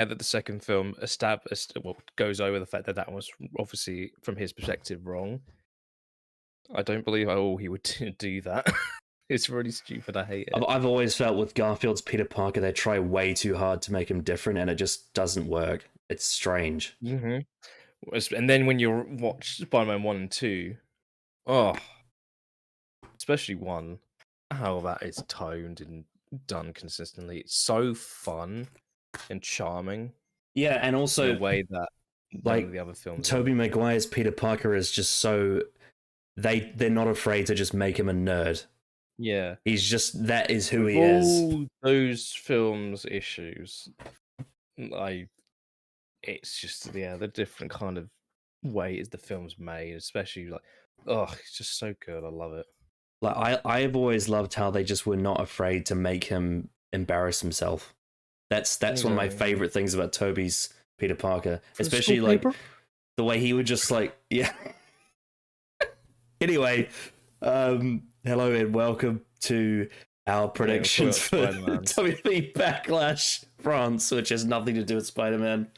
and that the second film goes over the fact that that was obviously from his perspective wrong. I don't believe at all he would do that. It's really stupid. I hate it. I've always felt with Garfield's Peter Parker, they try way too hard to make him different, and it just doesn't work. It's strange. And then when you watch Spider-Man 1 and 2, oh, especially 1, how that is toned and done consistently. It's so fun and charming. Yeah, and also the way that like the other films. Tobey Maguire's Peter Parker is just so they're not afraid to just make him a nerd. Yeah, he's just that is who he is. All those films issues, it's just the different kind of way is the film's made, especially like it's just so good. I love it. Like I've always loved how they just were not afraid to make him embarrass himself. That's one of my favorite things about Tobey's Peter Parker, especially like the way he would just like Anyway, hello and welcome to our predictions for WWE Backlash France, which has nothing to do with Spider-Man.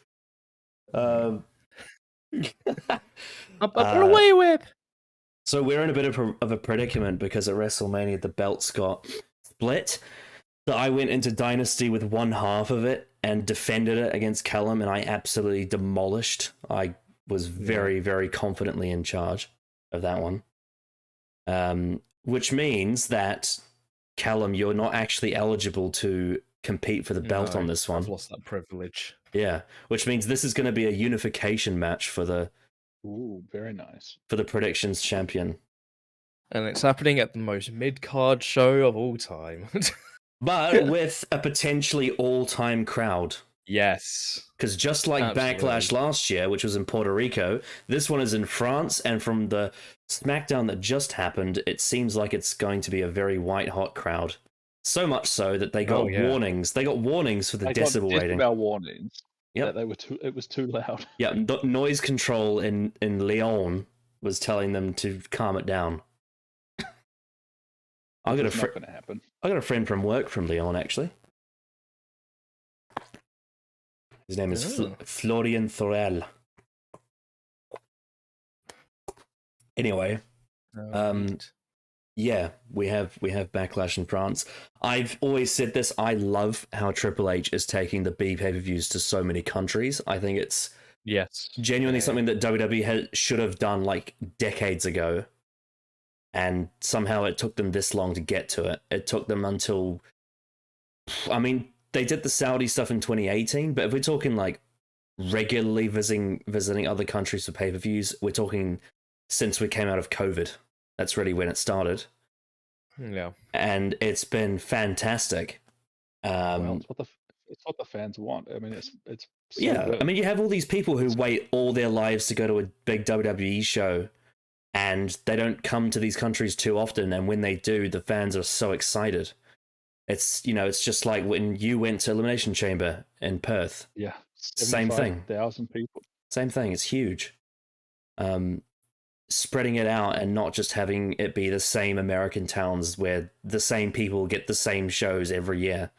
A away whip. So we're in a bit of a predicament because at WrestleMania the belts got split. So I went into Dynasty with one half of it and defended it against Callum, and I absolutely demolished. I was very, very confidently in charge of that one. Which means that, Callum, you're not actually eligible to compete for the belt on this one. I've lost that privilege. Yeah, which means this is going to be a unification match for the... Ooh, very nice. For the predictions champion. And it's happening at the most mid-card show of all time. But with a potentially all-time crowd. Yes. Because just like Backlash last year, which was in Puerto Rico, this one is in France, and from the SmackDown that just happened, it seems like it's going to be a very white-hot crowd. So much so that they got warnings. They got warnings for the decibel rating. Decibel warnings. Yeah, it was too loud. Yeah, noise control in Lyon was telling them to calm it down. I got a friend from work from Lyon, actually. His name is Florian Thorel. Anyway, yeah, we have Backlash in France. I've always said this. I love how Triple H is taking the B pay-per-views to so many countries. I think it's genuinely something that WWE should have done like decades ago. And somehow it took them this long to get to it. It took them until... I mean, they did the Saudi stuff in 2018, but if we're talking like regularly visiting other countries for pay-per-views, we're talking since we came out of COVID. That's really when it started. Yeah. And it's been fantastic. Well, it's what the fans want. I mean, it's so good. I mean, you have all these people who wait all their lives to go to a big WWE show, and they don't come to these countries too often, and when they do, the fans are so excited. It's it's just like when you went to Elimination Chamber in Perth. Yeah. Same thing. 1,000 people. Same thing. It's huge. Spreading it out and not just having it be the same American towns where the same people get the same shows every year.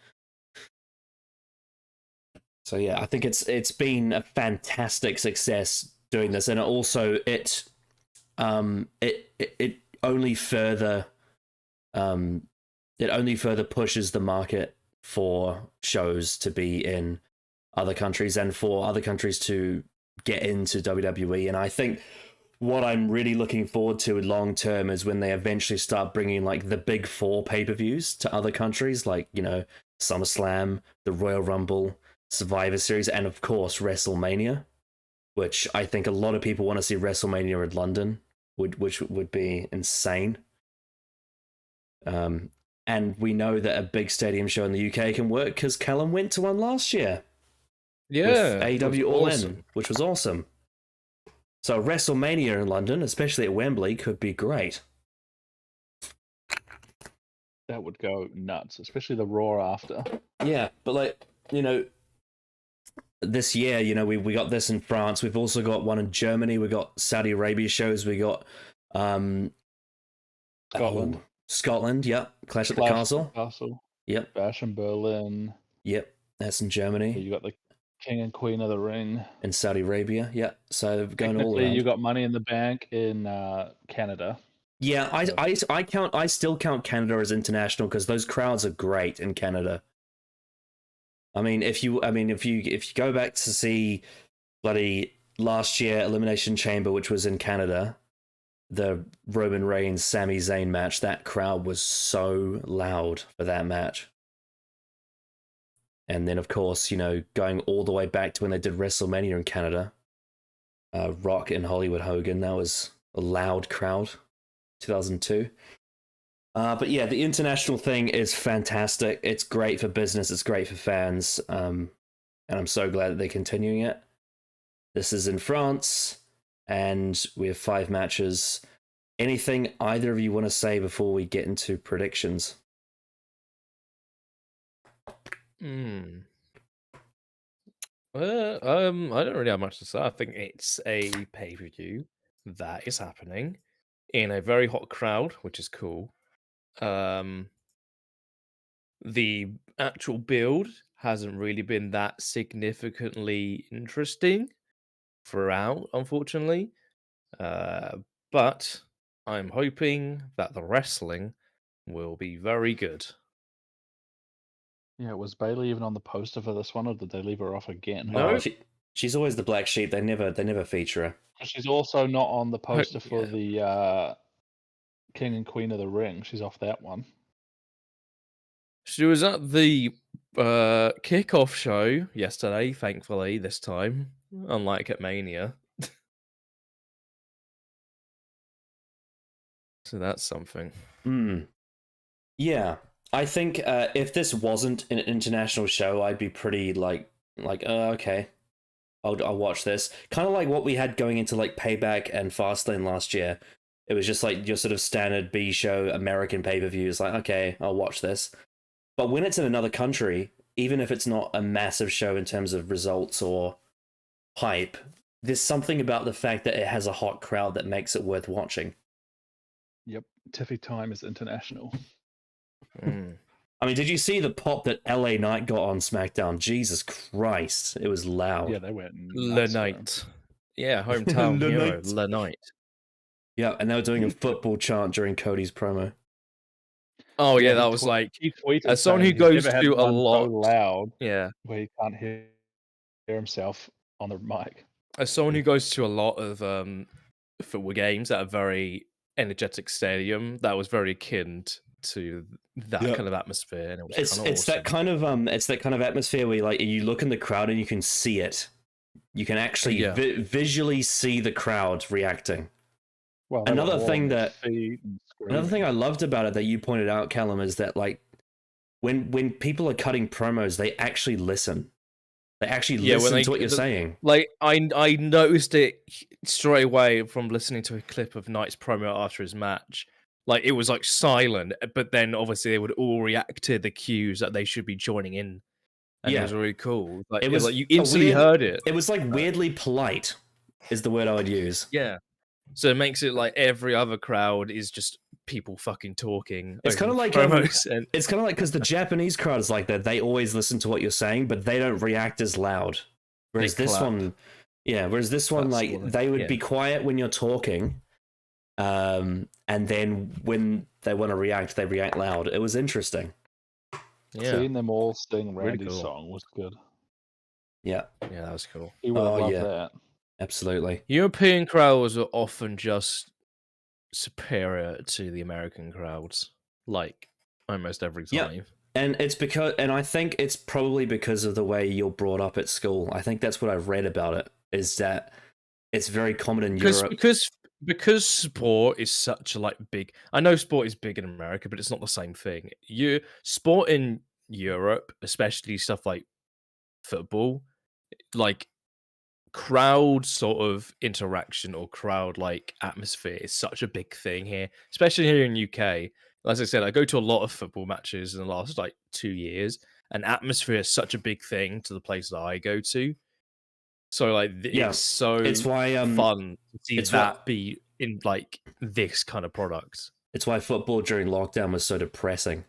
So yeah, I think it's been a fantastic success doing this, and also it only further pushes the market for shows to be in other countries and for other countries to get into WWE. And I think what I'm really looking forward to long term is when they eventually start bringing like the big four pay-per-views to other countries, like SummerSlam, the Royal Rumble, Survivor Series, and of course WrestleMania, which I think a lot of people want to see WrestleMania in London, which would be insane. And we know that a big stadium show in the UK can work because Callum went to one last year. Yeah, with AEW All In, which was awesome. So WrestleMania in London, especially at Wembley, could be great. That would go nuts, especially the Raw after. Yeah, but like, this year, we got this in France. We've also got one in Germany. We got Saudi Arabia shows. We got Scotland, yep. Clash at the Castle. Castle. Yep. Bash in Berlin. Yep, that's in Germany. You got the King and Queen of the Ring in Saudi Arabia. Yeah, so going all technically around. you got Money in the Bank in Canada. Yeah, I still count Canada as international because those crowds are great in Canada. I mean, if you go back to see bloody last year Elimination Chamber, which was in Canada, the Roman Reigns Sami Zayn match, that crowd was so loud for that match. And then, of course, going all the way back to when they did WrestleMania in Canada, Rock and Hollywood Hogan, that was a loud crowd, 2002. But yeah, the international thing is fantastic. It's great for business. It's great for fans. And I'm so glad that they're continuing it. This is in France, and we have 5 matches. Anything either of you want to say before we get into predictions? I don't really have much to say. I think it's a pay-per-view that is happening in a very hot crowd, which is cool. The actual build hasn't really been that significantly interesting throughout, unfortunately. But I'm hoping that the wrestling will be very good. Yeah, was Bailey even on the poster for this one, or did they leave her off again? No, she's always the black sheep. They never feature her. She's also not on the poster for the King and Queen of the Ring. She's off that one. She was at the kickoff show yesterday, thankfully, this time, unlike at Mania. So that's something. Yeah, I think if this wasn't an international show, I'd be pretty like okay, I'll watch this. Kind of like what we had going into like Payback and Fastlane last year. It was just like your sort of standard B show American pay-per-view. It's like, okay, I'll watch this. But when it's in another country, even if it's not a massive show in terms of results or hype, there's something about the fact that it has a hot crowd that makes it worth watching. Yep, Tiffy Time is international. I mean, did you see the pop that LA Knight got on SmackDown? Jesus Christ, it was loud. Yeah, they went Le Knight. Yeah, hometown hero, Le Knight. Yeah, and they were doing a football chant during Cody's promo. Oh yeah, that was like as someone who goes to a lot loud. Yeah, where he can't hear himself on the mic. As someone who goes to a lot of football games at a very energetic stadium, that was very akin to that kind of atmosphere, and it was it's awesome. that kind of atmosphere where you look in the crowd and you can see it. You can actually visually see the crowd reacting. Well, another thing I loved about it that you pointed out, Callum, is that like when people are cutting promos, they actually listen. They actually listen to what you're saying. Like I noticed it straight away from listening to a clip of Knight's promo after his match. Like it was like silent, but then obviously they would all react to the cues that they should be joining in, and it was really cool. Like it was like you instantly heard it. It was like weirdly polite, is the word I would use. Yeah. So it makes it like every other crowd is just people fucking talking. It's kind of like it's kind of like because the Japanese crowd is like that. They always listen to what you're saying, but they don't react as loud. Whereas this one, like they would be quiet when you're talking, and then when they want to react, they react loud. It was interesting. Yeah. Seeing them all sing Randy's song was good. Yeah, that was cool. You would love that. Absolutely. European crowds are often just superior to the American crowds, like almost every time. Yeah. And I think it's probably because of the way you're brought up at school. I think that's what I've read about it, is that it's very common in Europe. Because sport is such a like big. I know sport is big in America, but it's not the same thing. Sport in Europe, especially stuff like football, like crowd sort of interaction or crowd like atmosphere is such a big thing here, especially here in UK. As I said, I go to a lot of football matches in the last like 2 years, and atmosphere is such a big thing to the place that I go to. So like it's why fun to see be in like this kind of product. It's why football during lockdown was so depressing,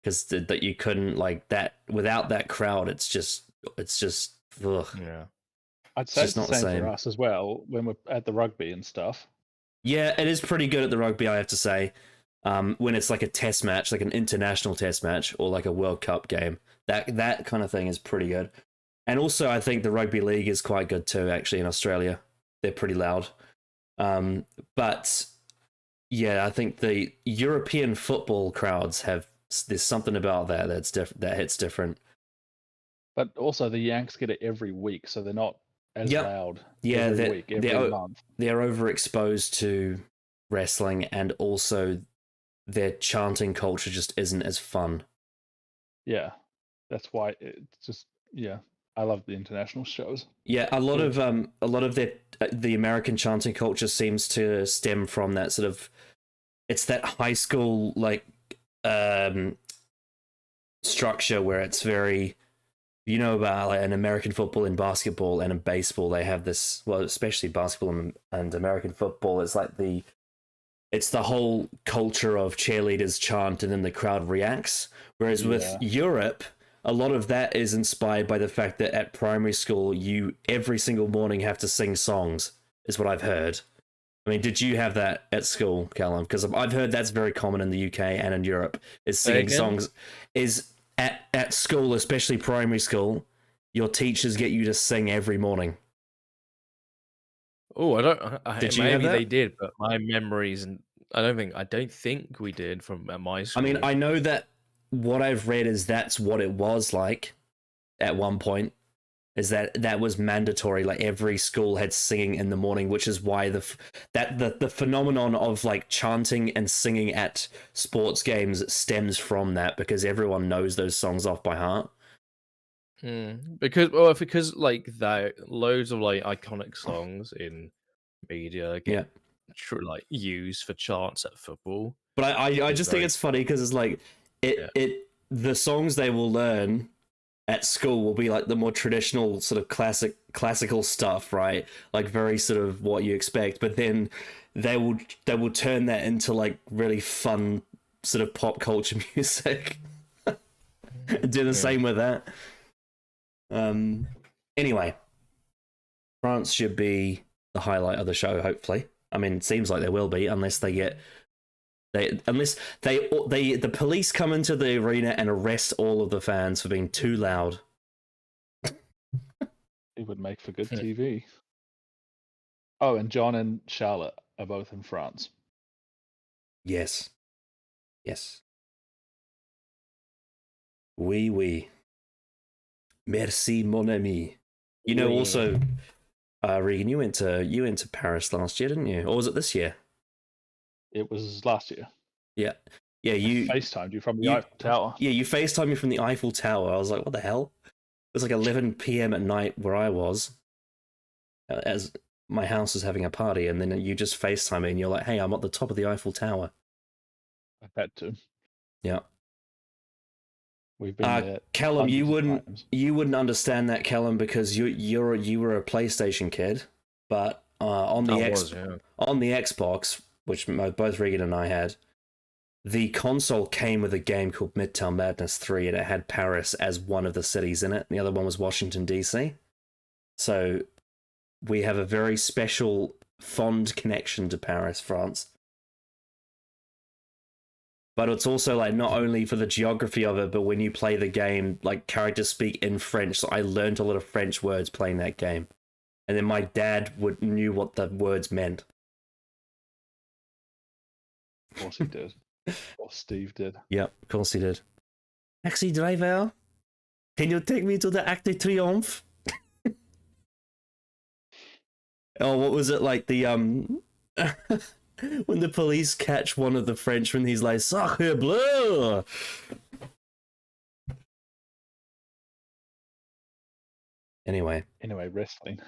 because that you couldn't like that without that crowd. It's just ugh. Yeah. I'd say It's it's just the not the same for same. us as well when we're at the rugby and stuff. Yeah, it is pretty good at the rugby, I have to say. When it's like a test match, like an international test match, or like a World Cup game, that kind of thing is pretty good. And also, I think the rugby league is quite good too. Actually, in Australia, they're pretty loud. But yeah, I think the European football crowds there's something about that that hits different. But also, the Yanks get it every week, so they're not as loud every week, every month. They're overexposed to wrestling, and also their chanting culture just isn't as fun. Yeah, that's why it's just I love the international shows. Yeah, a lot of the American chanting culture seems to stem from that sort of, it's that high school like structure where it's very, about like an American football and basketball and in baseball, they have this, well, especially basketball and American football, it's the whole culture of cheerleaders chant and then the crowd reacts. Whereas with Europe, a lot of that is inspired by the fact that at primary school, you every single morning have to sing songs, is what I've heard. I mean, did you have that at school, Callum? Because I've heard that's very common in the UK and in Europe, is singing songs. Is at school, especially primary school, your teachers get you to sing every morning. Oh, Did you maybe have that? they did, but my memories, and I don't think we did from at my school. I mean, I know that what I've read is that's what it was like at one point, is that was mandatory. Like every school had singing in the morning, which is why the phenomenon of like chanting and singing at sports games stems from that, because everyone knows those songs off by heart. Because like that, loads of like iconic songs in media get like used for chants at football. But I just think it's funny because it's like the songs they will learn at school will be like the more traditional sort of classical stuff, right? Like very sort of what you expect. But then they will turn that into like really fun sort of pop culture music. Do the same with that. Anyway, France should be the highlight of the show, hopefully. I mean, it seems like they will be, unless the police come into the arena and arrest all of the fans for being too loud. It would make for good TV. Oh, and John and Charlotte are both in France. Yes. Oui. Merci, mon ami. Also, Regan, you went to Paris last year, didn't you? Or was it this year? It was last year. Yeah. You FaceTimed you from the Eiffel Tower. Yeah, you FaceTimed me from the Eiffel Tower. I was like, what the hell? It was like 11 p.m. at night where I was, as my house was having a party, and then you just FaceTime me and you're like, hey, I'm at the top of the Eiffel Tower. I had to. Yeah. We've been there. Callum, you wouldn't understand that, Callum, because you were a PlayStation kid, but on the Xbox, which both Regan and I had, the console came with a game called Midtown Madness 3, and it had Paris as one of the cities in it. The other one was Washington, D.C. So we have a very special, fond connection to Paris, France. But it's also like not only for the geography of it, but when you play the game, like characters speak in French. So I learned a lot of French words playing that game. And then my dad knew what the words meant. Of course he did. Or Steve did. Yep, of course he did. Taxi driver, can you take me to the Arc de Triomphe? Oh, what was it like the when the police catch one of the Frenchmen, he's like, Sacre bleu! Anyway, wrestling.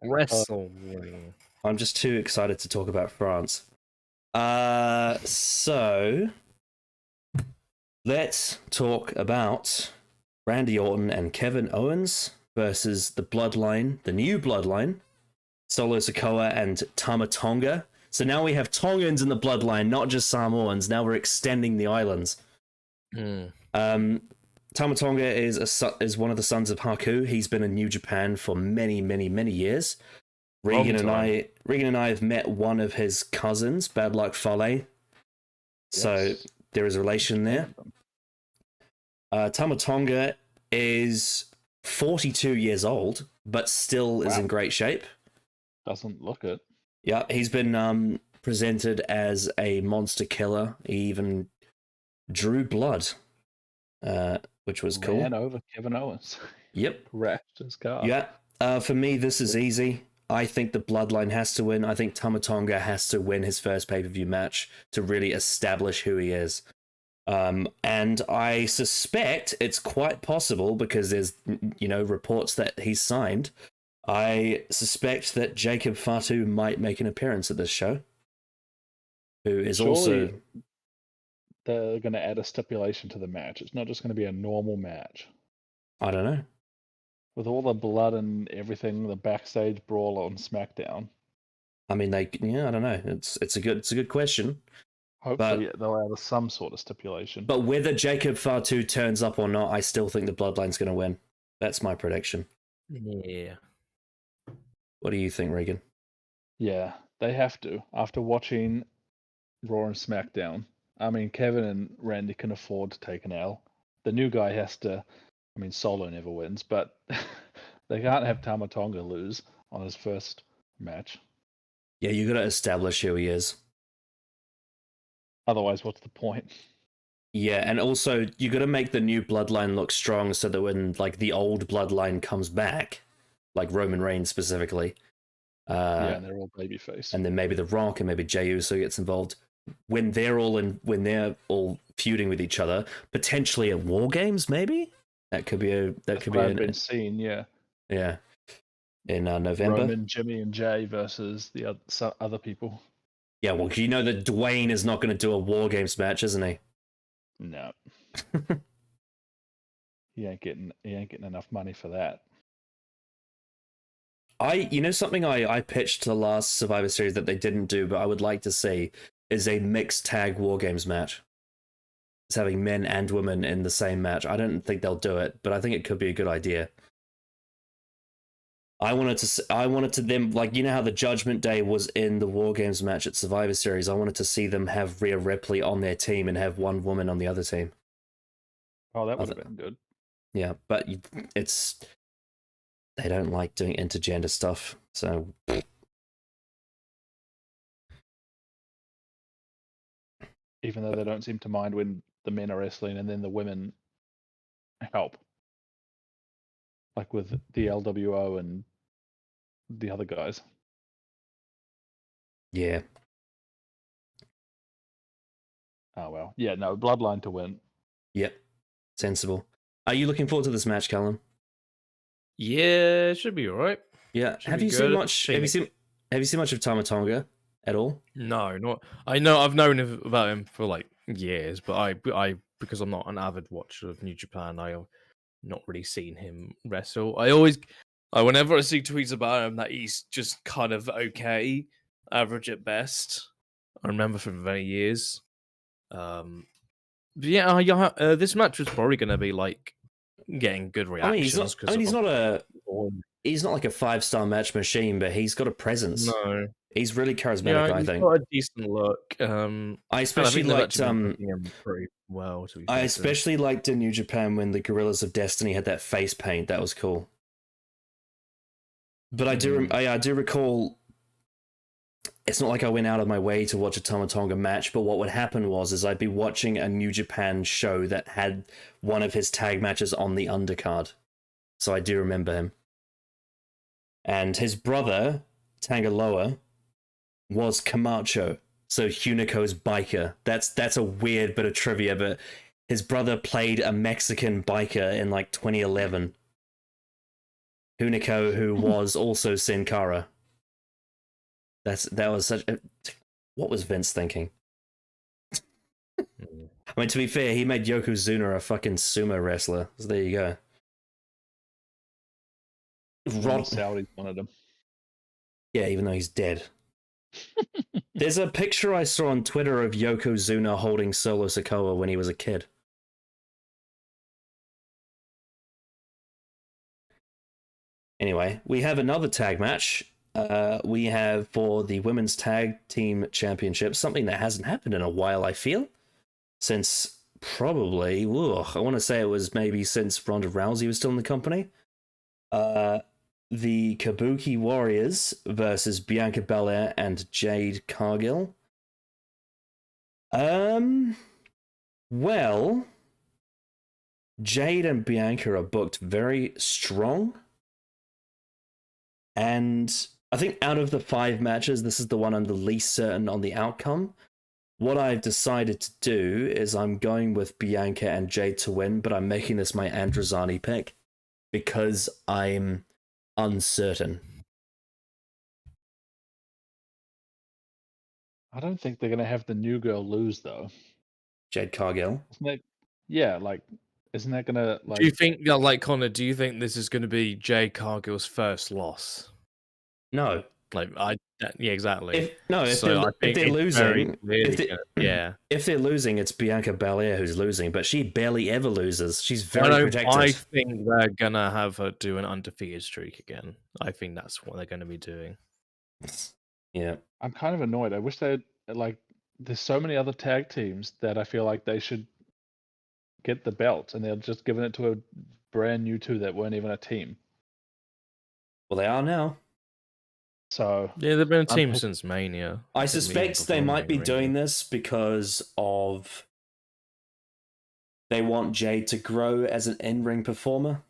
Wrestling. I'm just too excited to talk about France. So let's talk about Randy Orton and Kevin Owens versus the Bloodline, the new Bloodline, Solo Sikoa and Tama Tonga. So now we have Tongans in the Bloodline, not just Samoans. Now we're extending the islands. Tama Tonga is one of the sons of Haku. He's been in New Japan for many, many, many years. Regan and I have met one of his cousins, Bad Luck Fale. So there is a relation there. Tama Tonga is 42 years old, but still is in great shape. Doesn't look it. Yeah, he's been presented as a monster killer. He even drew blood, which was cool. Ran over Kevin Owens. Yep. Crashed his car. Yeah. For me, this is easy. I think the Bloodline has to win. I think Tama Tonga has to win his first pay-per-view match to really establish who he is. And I suspect it's quite possible, because there's, reports that he's signed. I suspect that Jacob Fatu might make an appearance at this show. Who is Surely they're going to add a stipulation to the match. It's not just going to be a normal match. I don't know. With all the blood and everything, the backstage brawl on SmackDown. I mean, I don't know. It's a good question. Hopefully they'll add some sort of stipulation. But whether Jacob Fatu turns up or not, I still think the Bloodline's going to win. That's my prediction. Yeah. What do you think, Regan? Yeah, they have to. After watching Raw and SmackDown, I mean, Kevin and Randy can afford to take an L. The new guy has to. I mean, Solo never wins, but they can't have Tama Tonga lose on his first match. Yeah, you got to establish who he is. Otherwise, what's the point? Yeah, and also you got to make the new bloodline look strong, so that when the old bloodline comes back, like Roman Reigns specifically, and they're all babyface, and then maybe The Rock and maybe Jey Uso gets involved. When they're all feuding with each other, potentially at War Games, maybe. That could be been seen, yeah. Yeah. In November. Roman, Jimmy, and Jay versus the other people. Yeah, well, you know that Dwayne is not going to do a War Games match, isn't he? No. he ain't getting enough money for that. Something I pitched to the last Survivor Series that they didn't do, but I would like to see, is a mixed tag War Games match. It's having men and women in the same match. I don't think they'll do it, but I think it could be a good idea. I wanted to them, how the Judgment Day was in the War Games match at Survivor Series. I wanted to see them have Rhea Ripley on their team and have one woman on the other team. Oh, that would have been good. Yeah, but they don't like doing intergender stuff, so. Even though they don't seem to mind when the men are wrestling and then the women help. Like with the LWO and the other guys. Yeah. Oh, well. Yeah, no, Bloodline to win. Yep. Sensible. Are you looking forward to this match, Callum? Yeah, it should be all right. Yeah. Have you seen much of Tama Tonga at all? No, not. I've known about him for years, but I because I'm not an avid watcher of New Japan, I've not really seen him wrestle. Whenever I see tweets about him that he's just kind of okay, average at best. I remember for many years. But yeah, this match was probably going to be getting good reactions. He's not like a 5-star match machine, but he's got a presence. No. He's really charismatic, I think. He's got a decent look. I especially liked him pretty well. To be fair, especially liked in New Japan when the Gorillas of Destiny had that face paint. That was cool. But I do recall. It's not like I went out of my way to watch a Tama Tonga match, but what would happen was I'd be watching a New Japan show that had one of his tag matches on the undercard. So I do remember him. And his brother, Tangaloa, was Camacho, so Hunico's biker. That's a weird bit of trivia, but his brother played a Mexican biker in 2011. Hunico, who was also Sin Cara. That was such a... What was Vince thinking? I mean, to be fair, he made Yokozuna a fucking sumo wrestler, so there you go. Saudi wanted him. Yeah, even though he's dead. There's a picture I saw on Twitter of Yokozuna holding Solo Sikoa when he was a kid. Anyway, we have another tag match. We have for the Women's Tag Team Championship, something that hasn't happened in a while, I feel. Since probably, I want to say it was maybe since Ronda Rousey was still in the company. The Kabuki Warriors versus Bianca Belair and Jade Cargill. Well, Jade and Bianca are booked very strong. And I think out of the 5 matches, this is the one I'm the least certain on the outcome. What I've decided to do is I'm going with Bianca and Jade to win, but I'm making this my Androzani pick because I'm uncertain. I don't think they're going to have the new girl lose, though. Jade Cargill? Isn't that, yeah, like, isn't that going to, like... Do you think, like, Connor, do you think this is going to be Jade Cargill's first loss? No. Yeah, exactly. If they're losing, if they're losing, it's Bianca Belair who's losing, but she barely ever loses. She's very protected. I think they're gonna have her do an undefeated streak again. I think that's what they're going to be doing. Yeah, I'm kind of annoyed. I wish they'd there's so many other tag teams that I feel like they should get the belt, and they're just giving it to a brand new two that weren't even a team. Well, they are now. So yeah, they've been a team since Mania. I suspect they might be doing this because of they want Jade to grow as an in-ring performer,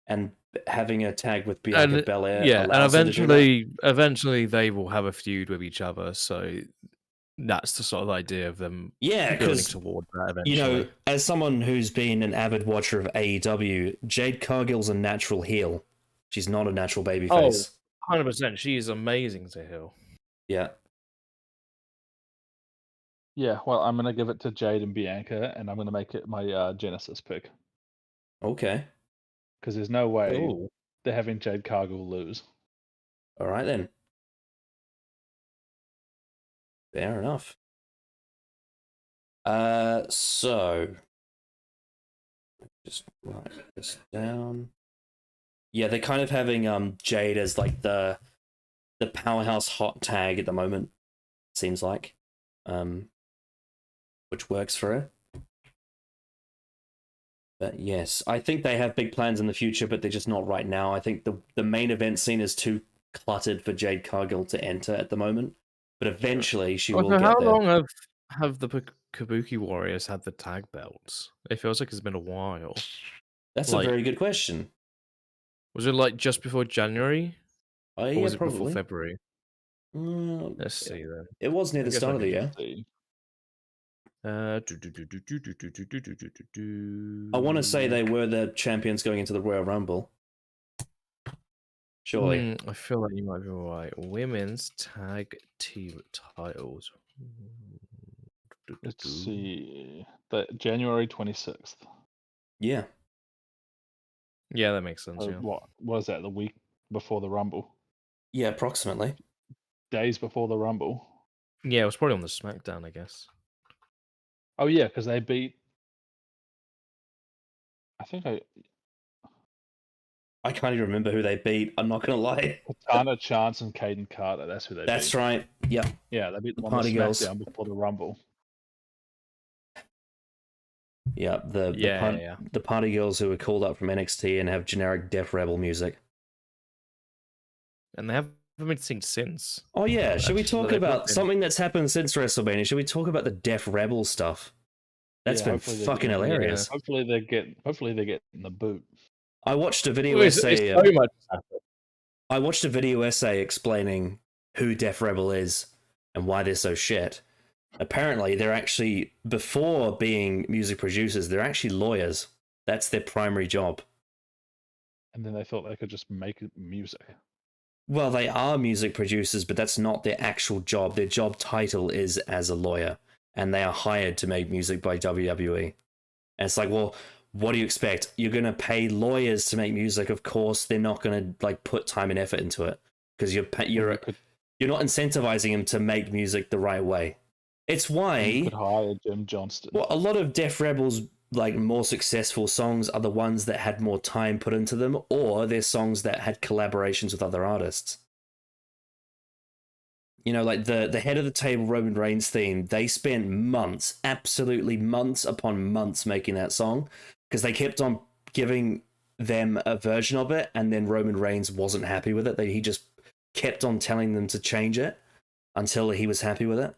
and having a tag with Bianca Belair. Yeah, and eventually they will have a feud with each other. So that's the sort of idea of them. Yeah, building toward that eventually. You know, as someone who's been an avid watcher of AEW, Jade Cargill's a natural heel. She's not a natural babyface. 100%. She is amazing to heel. Yeah. Yeah, well, I'm going to give it to Jade and Bianca, and I'm going to make it my Genesis pick. Okay. Because there's no way they're having Jade Cargill lose. All right, then. Fair enough. So... just write this down. Yeah, they're kind of having Jade as like the powerhouse hot tag at the moment, seems like. Which works for her. But yes, I think they have big plans in the future, but they're just not right now. I think the main event scene is too cluttered for Jade Cargill to enter at the moment. But eventually she will get there. How long have the Kabuki Warriors had the tag belts? It feels like it's been a while. That's a very good question. Was it like just before January? Or was it probably before February? Let's see then. It was near the start of the year. I want to say they were the champions going into the Royal Rumble. Surely. I feel like you might be right. Women's tag team titles. Let's see. January 26th. Yeah. Yeah, that makes sense. What was that? The week before the Rumble? Yeah, approximately. Days before the Rumble. Yeah, it was probably on the SmackDown, I guess. Oh yeah, because they beat. I can't even remember who they beat. I'm not gonna lie. Katana Chance and Caden Carter. That's who they beat. That's right. Yep. Yeah, they beat the Party Girls before the Rumble. Yeah, the Party Girls who were called up from NXT and have generic Def Rebel music. And they haven't been seen since. Oh yeah, should we talk about something that's happened since WrestleMania? Should we talk about the Def Rebel stuff? That's been fucking hilarious. Yeah. Hopefully they get in the boot. I watched a video essay. So much happened. I watched a video essay explaining who Def Rebel is and why they're so shit. Apparently, they're actually, before being music producers, they're actually lawyers. That's their primary job. And then they thought they could just make music. Well, they are music producers, but that's not their actual job. Their job title is as a lawyer, and they are hired to make music by WWE. And it's like, well, what do you expect? You're going to pay lawyers to make music. Of course, they're not going to like put time and effort into it because you're not incentivizing them to make music the right way. It's why you could hire Jim Johnston. Well, a lot of Def Rebel's like more successful songs are the ones that had more time put into them, or they're songs that had collaborations with other artists. You know, like the head of the table Roman Reigns theme, they spent months, absolutely months upon months making that song because they kept on giving them a version of it, and then Roman Reigns wasn't happy with it. He just kept on telling them to change it until he was happy with it.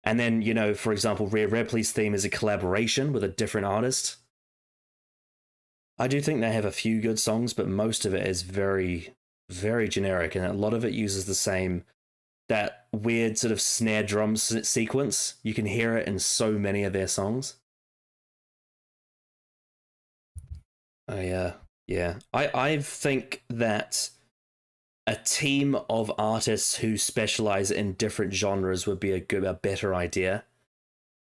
And then, you know, for example, Rhea Ripley's theme is a collaboration with a different artist. I do think they have a few good songs, but most of it is very, very generic, and a lot of it uses the same, that weird sort of snare drum sequence. You can hear it in so many of their songs. I think that a team of artists who specialize in different genres would be a better idea.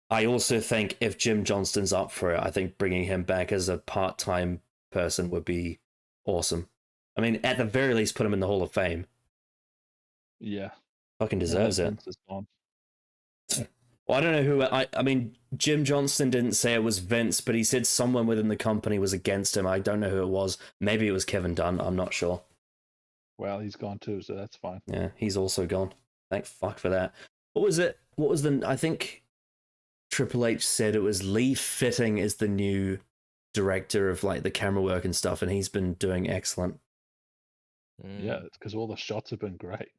I also think if Jim Johnston's up for it, I think bringing him back as a part-time person would be awesome. I mean, at the very least, put him in the Hall of Fame. Yeah. Fucking deserves it. Well, I don't know who. I mean, Jim Johnston didn't say it was Vince, but he said someone within the company was against him. I don't know who it was. Maybe it was Kevin Dunn. I'm not sure. Well, he's gone too, so that's fine. Yeah, he's also gone. Thank fuck for that. What was it? What was the... I think Triple H said it was Lee Fitting is the new director of like the camera work and stuff, and he's been doing excellent. Yeah, it's because all the shots have been great.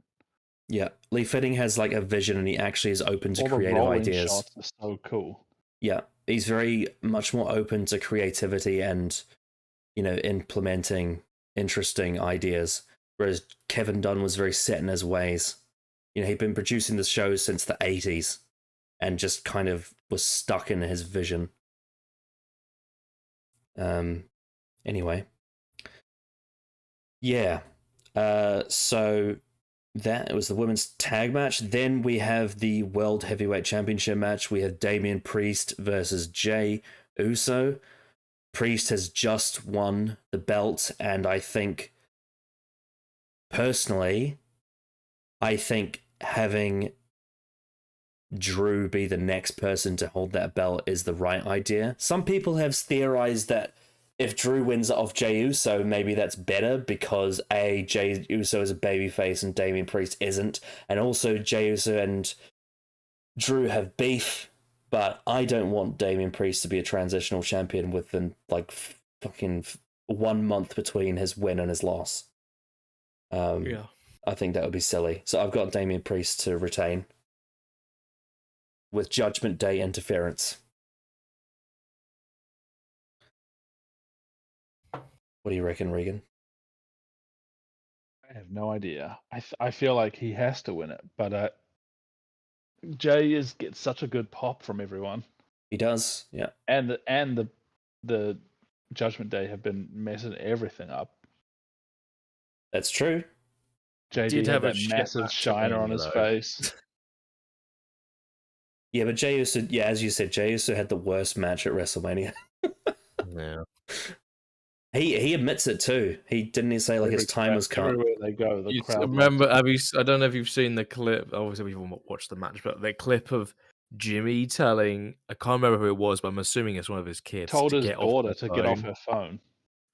Yeah, Lee Fitting has like a vision, and he actually is open to all creative the ideas. Shots are so cool. Yeah, he's very much more open to creativity and, you know, implementing interesting ideas. Whereas Kevin Dunn was very set in his ways. You know, he'd been producing the show since the 80s and just kind of was stuck in his vision. Anyway. Yeah. So that was the women's tag match. Then we have the World Heavyweight Championship match. We have Damian Priest versus Jey Uso. Priest has just won the belt, and I think, personally, I think having Drew be the next person to hold that belt is the right idea. Some people have theorized that if Drew wins it off Jey Uso, maybe that's better because Jey Uso is a babyface and Damian Priest isn't, and also Jey Uso and Drew have beef. But I don't want Damian Priest to be a transitional champion within like fucking 1 month between his win and his loss. I think that would be silly. So I've got Damian Priest to retain with Judgment Day interference. What do you reckon, Regan? I have no idea. I feel like he has to win it, but Jey gets such a good pop from everyone. He does, yeah. And the Judgment Day have been messing everything up. That's true. Jey did have that massive shiner on his face. Yeah, but Jey Uso, yeah, as you said, Jey Uso had the worst match at WrestleMania. Yeah. He admits it too. He didn't say like his time was cut. Everywhere they go, the crowd. Remember? I don't know if you've seen the clip. Obviously, we've all watched the match, but the clip of Jimmy telling, I can't remember who it was, but I'm assuming it's one of his kids. Told his daughter to get off her phone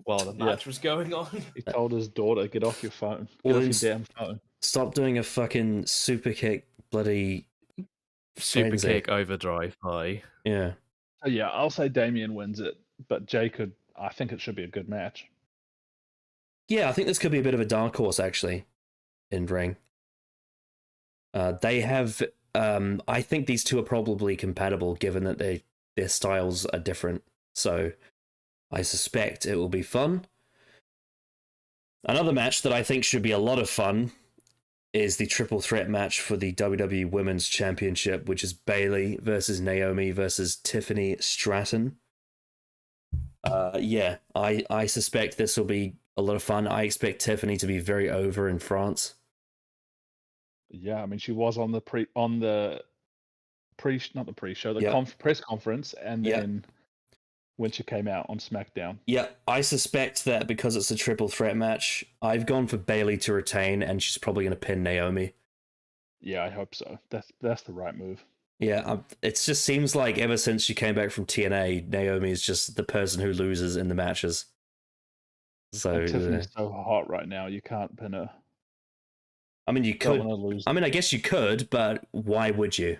while the match was going on. He told his daughter, "Get off your phone. Get off your damn phone. Stop doing a fucking super kick, bloody super kick overdrive high." Yeah. So yeah, I'll say Damian wins it, but Jey could. I think it should be a good match. Yeah, I think this could be a bit of a dark horse actually in ring. They have. I think these two are probably compatible, given that their styles are different. So I suspect it will be fun. Another match that I think should be a lot of fun is the triple threat match for the WWE Women's Championship, which is Bayley versus Naomi versus Tiffany Stratton. Yeah, I suspect this will be a lot of fun. I expect Tiffany to be very over in France. Yeah, I mean, she was on the press conference, and then when she came out on SmackDown. Yeah, I suspect that because it's a triple threat match, I've gone for Bayley to retain, and she's probably going to pin Naomi. Yeah, I hope so. That's the right move. Yeah, it just seems like ever since she came back from TNA, Naomi is just the person who loses in the matches. So and Tiffany's so hot right now, you can't pin her. I mean, you Don't could. wanna lose. I mean, I guess you could, but why would you?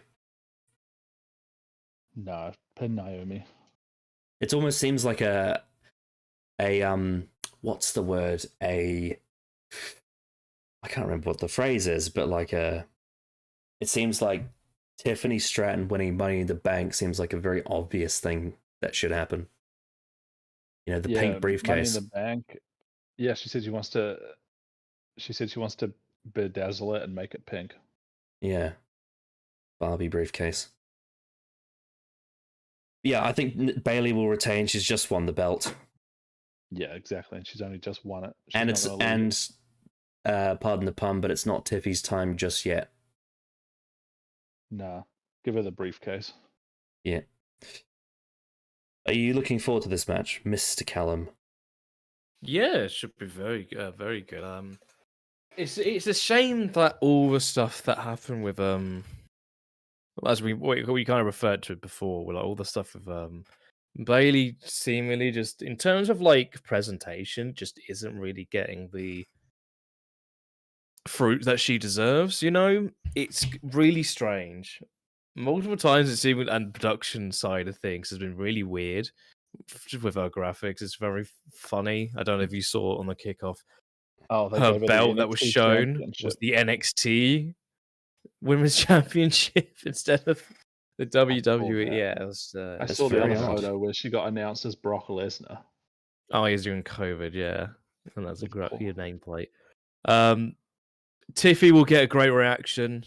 No, pin Naomi. It almost seems like a what's the word? I can't remember what the phrase is, but like it seems like Tiffany Stratton winning Money in the Bank seems like a very obvious thing that should happen. You know, the pink briefcase. Money in the Bank. Yeah, she said she wants to. She said she wants to bedazzle it and make it pink. Yeah, Barbie briefcase. Yeah, I think Bailey will retain. She's just won the belt. Yeah, exactly. And she's only just won it. Pardon the pun, but it's not Tiffy's time just yet. Nah, give her the briefcase. Yeah. Are you looking forward to this match, Mr. Callum? Yeah, it should be very good. It's a shame that all the stuff that happened with as we kind of referred to it before, with like, all the stuff with Bailey seemingly just in terms of like presentation just isn't really getting the fruit that she deserves. You know, it's really strange. Multiple times it's even, and production side of things has been really weird with her graphics. It's very funny. I don't know if you saw it on the kickoff. Oh, they Her gave her belt the that was NXT shown championship. was the NXT Women's Championship instead of the WWE. that. Yeah, it was. I It's saw the very other odd. photo where she got announced as Brock Lesnar. Oh, he's doing COVID, yeah, and that's a With great Paul. nameplate. Tiffy will get a great reaction,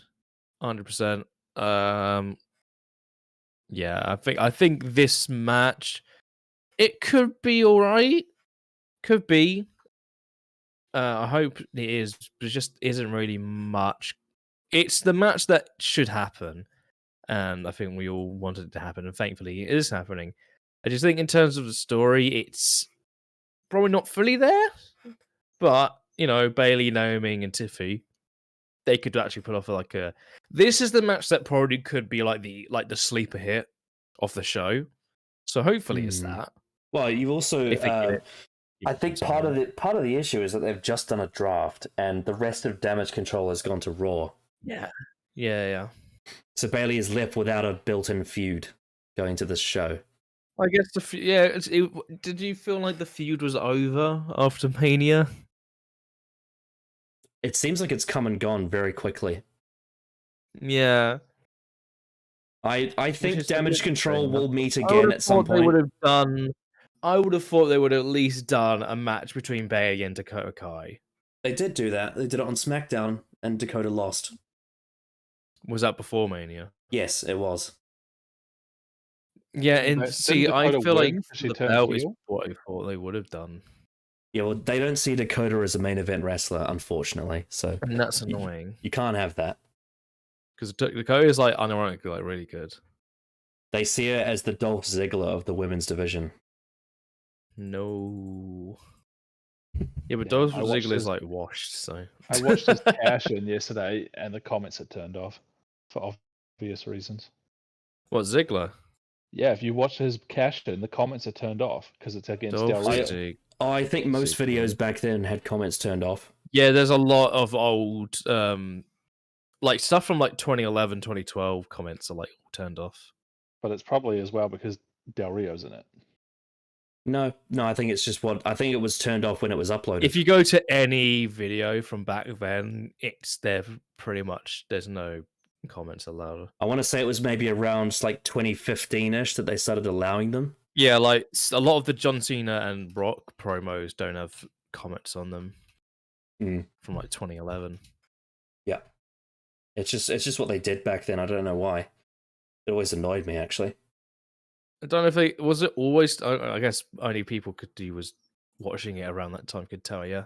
100%. Yeah, I think this match, it could be all right. Could be. I hope it is. There just isn't really much. It's the match that should happen, and I think we all wanted it to happen, and thankfully it is happening. I just think in terms of the story, it's probably not fully there, but you know, Bailey, Naomi, and Tiffy, they could actually put off like a. This is the match that probably could be like the sleeper hit of the show. So hopefully it's that. Well, you've also. If they get it. I think part of the issue is that they've just done a draft, and the rest of Damage Control has gone to Raw. Yeah. So Bailey is left without a built-in feud going to this show. I guess did you feel like the feud was over after Mania? It seems like it's come and gone very quickly. Yeah. I think Damage Control will meet again at some point. I would have thought they would have at least done a match between Bailey and Dakota Kai. They did do that. They did it on SmackDown, and Dakota lost. Was that before Mania? Yes, it was. Yeah, and see, I feel like the belt is what I thought they would have done. Yeah, well, they don't see Dakota as a main event wrestler, unfortunately. So, and that's annoying. You can't have that. Because Dakota is like unironically like really good. They see her as the Dolph Ziggler of the women's division. No. Yeah, but Dolph Ziggler is like washed. So I watched his cash in yesterday, and the comments had turned off for obvious reasons. What, Ziggler? Yeah, if you watch his cash in, the comments are turned off because it's against Del Rio. I think most videos back then had comments turned off. Yeah, there's a lot of old, like stuff from like 2011, 2012 comments are like turned off. But it's probably as well because Del Rio's in it. No, I think it's just I think it was turned off when it was uploaded. If you go to any video from back then, it's there pretty much. There's no comments allowed. I want to say it was maybe around like 2015-ish that they started allowing them. Yeah, like a lot of the John Cena and Brock promos don't have comments on them from like 2011. Yeah, it's just what they did back then. I don't know why. It always annoyed me, actually. I don't know if was it always. I guess only people could do was watching it around that time could tell. Yeah,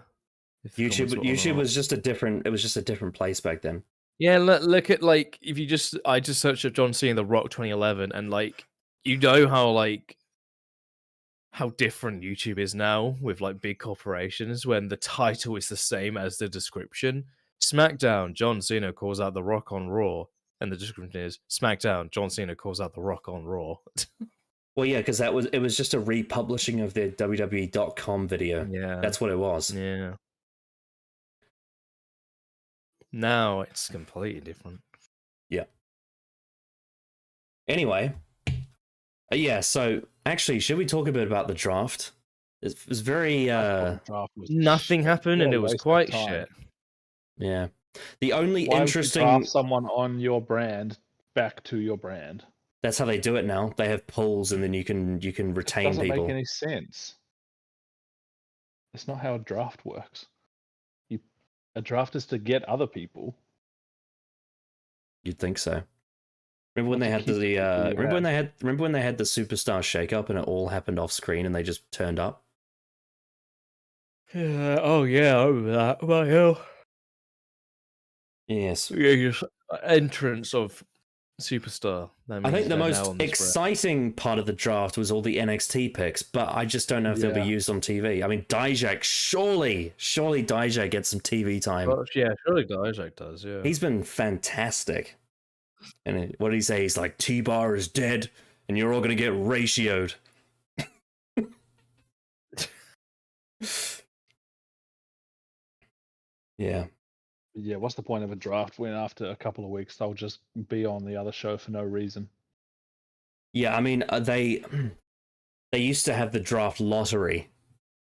YouTube was just a different. It was just a different place back then. Yeah, look at like if you I just searched up John Cena The Rock 2011, and like you know how different YouTube is now with like big corporations when the title is the same as the description. SmackDown, John Cena calls out The Rock on Raw. and the description is SmackDown. John Cena calls out The Rock on Raw. Well, yeah, because it was just a republishing of their WWE.com video. Yeah, that's what it was. Yeah. Now it's completely different. Yeah. Anyway, yeah. So actually, should we talk a bit about the draft? It was very. Nothing happened, and it was quite shit. Yeah. The only Why interesting. Would you draft someone on your brand back to your brand. That's how they do it now. They have polls, and then you can retain it doesn't people. Make any sense. That's not how a draft works. A draft is to get other people. You'd think so. Remember when they had the remember when they had the superstar shakeup and it all happened off screen and they just turned up? Yeah. Oh yeah, I remember that. What the hell? Yes. Yeah, just entrance of superstar. I think the most exciting part of the draft was all the NXT picks, but I just don't know if they'll be used on TV. I mean, Dijak, surely Dijak gets some TV time. Well, yeah, surely Dijak does, yeah. He's been fantastic. And what did he say? He's like, T-Bar is dead, and you're all going to get ratioed. Yeah. Yeah, what's the point of a draft when after a couple of weeks they'll just be on the other show for no reason? Yeah, I mean, they used to have the draft lottery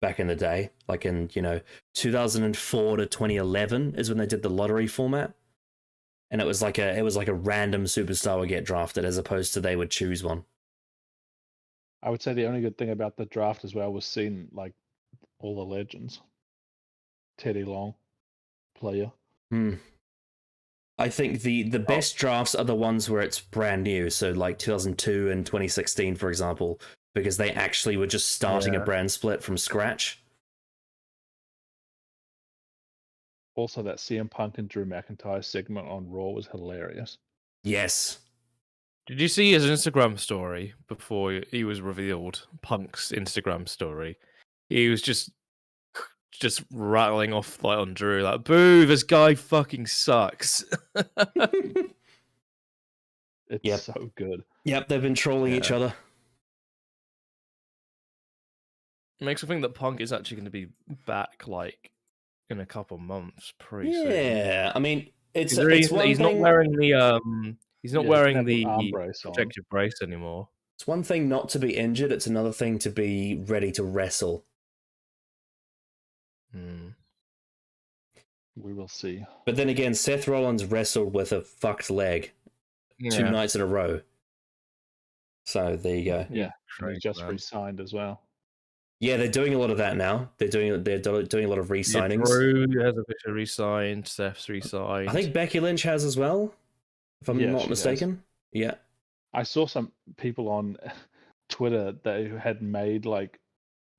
back in the day, like in 2004 to 2011 is when they did the lottery format, and it was like a random superstar would get drafted as opposed to they would choose one. I would say the only good thing about the draft as well was seeing like all the legends. Teddy Long, player. I think the best drafts are the ones where it's brand new, so like 2002 and 2016, for example, because they actually were just starting a brand split from scratch. Also, that CM Punk and Drew McIntyre segment on Raw was hilarious. Yes. Did you see his Instagram story before he was revealed? Punk's Instagram story. He was just rattling off like on Drew, like, "Boo! This guy fucking sucks." It's so good. Yep, they've been trolling each other. It makes me think that Punk is actually going to be back like in a couple months, pretty soon. Yeah, I mean, he's not wearing the protective brace anymore. It's one thing not to be injured; it's another thing to be ready to wrestle. We will see. But then again, Seth Rollins wrestled with a fucked leg 2 nights in a row. So there you go. Yeah, he just re-signed as well. Yeah, they're doing a lot of that now. They're doing a lot of re-signings. Drew has officially re-signed. Seth's re-signed. I think Becky Lynch has as well, if I'm not mistaken. Yeah. I saw some people on Twitter that had made like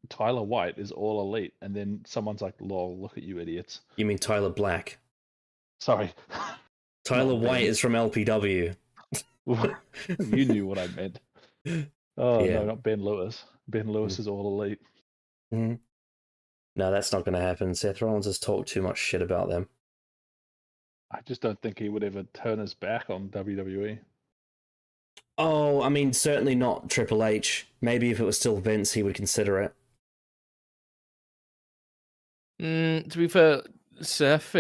Tyler White is all elite, and then someone's like, "Lol, look at you idiots." You mean Tyler Black? Sorry. Tyler White is from LPW. You knew what I meant. Oh, no, not Ben Lewis. Ben Lewis is all elite. No, that's not going to happen. Seth Rollins has talked too much shit about them. I just don't think he would ever turn his back on WWE. Oh, I mean, certainly not Triple H. Maybe if it was still Vince, he would consider it. To be fair, Seth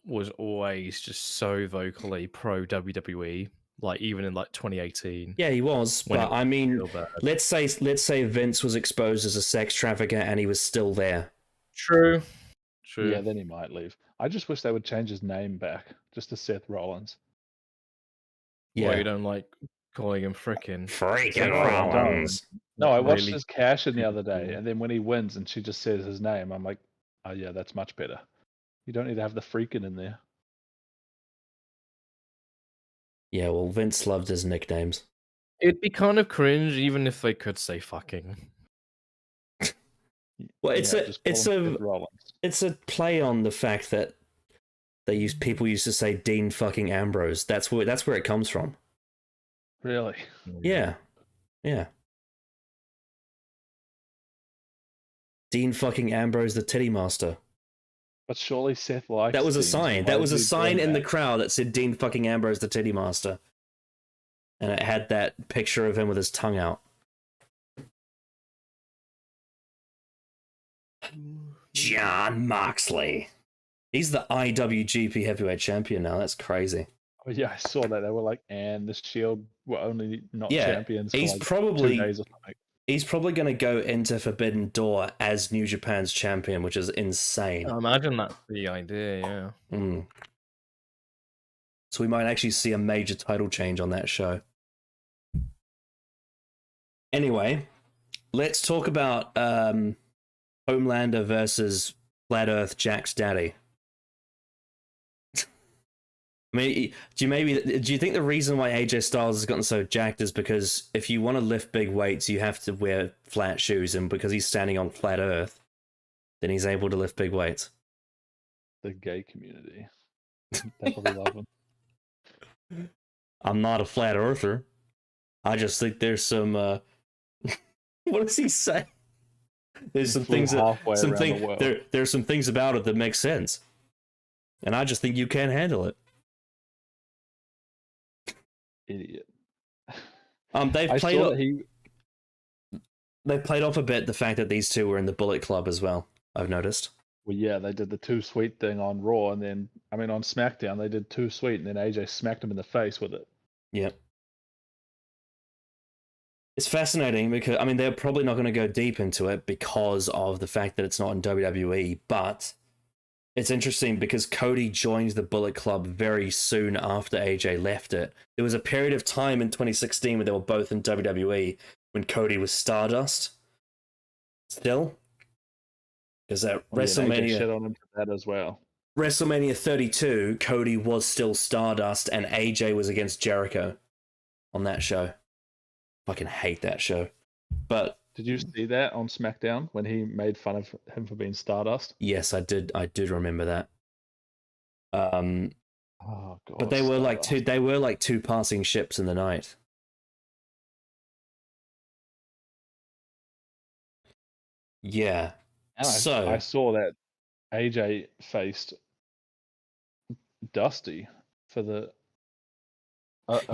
was always just so vocally pro WWE. Like even in like 2018. Yeah, he was. But I mean, let's say Vince was exposed as a sex trafficker and he was still there. True. Yeah, then he might leave. I just wish they would change his name back just to Seth Rollins. Yeah, well, you don't like calling him freaking Rollins. No, I watched his cash in the other day, and then when he wins and she just says his name, I'm like, oh yeah, that's much better. You don't need to have the freaking in there. Yeah, well, Vince loved his nicknames. It'd be kind of cringe even if they could say fucking. Well, it's a play on the fact that people used to say Dean fucking Ambrose. That's where it comes from. Really? Yeah. Dean fucking Ambrose, the Titty Master. But surely Seth likes That was a Dean, so sign. why That is was a he sign doing in the that? crowd that said Dean fucking Ambrose, the Titty Master. And it had that picture of him with his tongue out. John Moxley. He's the IWGP Heavyweight Champion now. That's crazy. Oh, yeah, I saw that. They were like, and the Shield were only not Yeah, champions for he's like probably 2 days or something. he's probably going to go into Forbidden Door as New Japan's champion, which is insane. I imagine that's the idea, yeah. Mm. So we might actually see a major title change on that show. Anyway, let's talk about Homelander versus Flat Earth Jack's daddy. I mean, do you think the reason why AJ Styles has gotten so jacked is because if you want to lift big weights, you have to wear flat shoes, and because he's standing on flat Earth, then he's able to lift big weights? The gay community. They probably love him. I'm not a flat earther. I just think there's some. What does he say? There's some things there's some things about it that make sense, and I just think you can't handle it. Idiot. They've played off a bit the fact that these two were in the Bullet Club as well. I've noticed. Well, yeah, they did the too sweet thing on Raw, and then on SmackDown they did too sweet, and then AJ smacked him in the face with it. Yeah. It's fascinating because they're probably not going to go deep into it because of the fact that it's not in WWE, but it's interesting because Cody joined the Bullet Club very soon after AJ left it. There was a period of time in 2016 where they were both in WWE when Cody was Stardust. Still, because at WrestleMania, AJ shit on him for that as well. WrestleMania 32, Cody was still Stardust, and AJ was against Jericho on that show. Fucking hate that show. But did you see that on SmackDown when he made fun of him for being Stardust? Yes, I did. I did remember that. Oh god! But they were like two passing ships in the night. Yeah. And I saw that AJ faced Dusty for the.